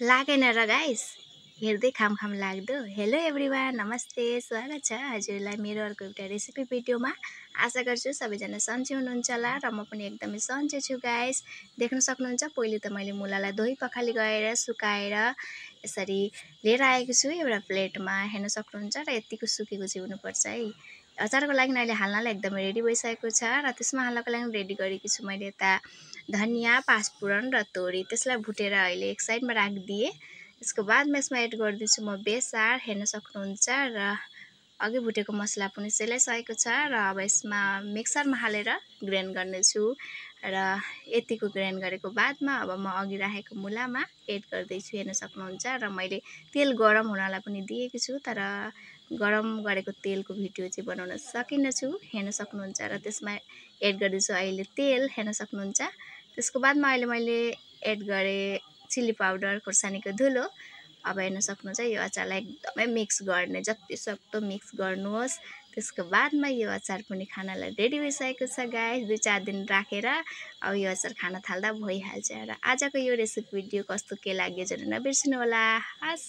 लागेन र गाइस हेर्दै खाम लाग्दो। हेलो एभ्रिवान, नमस्ते, स्वागत छ हजुरलाई मेरो अर्को एउटा रेसिपी भिडियोमा। आशा गर्छु सबैजना सन्चै हुनुहुन्छ होला र म पनि एकदमै सन्चै छु गाइस। देख्न सक्नुहुन्छ पहिले त मैले मुलालाई धोइ पखाली गएर सुकाएर यसरी लिएर आएको छु एउटा प्लेटमा। हेर्न सक्नुहुन्छ र यतिको सुकेको चाहिँ हुनुपर्छ है। अचारको लागि अहिले हाल्नलाई एकदमै रेडी भइसकेको छ र त्यसमा हाल्नको लागि रेडी गरेकी छु मैले यता धनिया, पाँचफोरन र तोरी। त्यसलाई भुटेर अहिले एक साइडमा राखिदिएँ। त्यसको बादमा यसमा एड गर्दैछु म बेसार। हेर्न सक्नुहुन्छ र अघि भुटेको मसला पनि सेलाइसकेको छ र अब यसमा मिक्सरमा हालेर ग्राइन्ड गर्नेछु र यतिको ग्राइन्ड गरेको बादमा अब म अघि राखेको मुलामा एड गर्दैछु। हेर्न सक्नुहुन्छ र मैले तेल गरम हुनलाई पनि दिएको छु, तर गरम गरेको तेलको भिडियो चाहिँ बनाउन सकिनँ छु। हेर्न सक्नुहुन्छ र त्यसमा एड गर्दैछु अहिले तेल। हेर्न सक्नुहुन्छ त्यसको बादमा अहिले मैले एड गरेँ चिल्ली पाउडर, खुर्सानीको धुलो। अब हेर्न सक्नुहुन्छ यो अचारलाई एकदमै मिक्स गर्ने, जति सक्दो मिक्स गर्नुहोस्। त्यसको बादमा यो अचार पनि खानलाई रेडी भइसकेको छ गाइस। 2-4 दिन राखेर अब यो अचार खान थाल्दा भइहाल्छ। र आजको यो रेसिपी भिडियो कस्तो के लाग्यो जरुर नबिर्सिनु होला। हस्।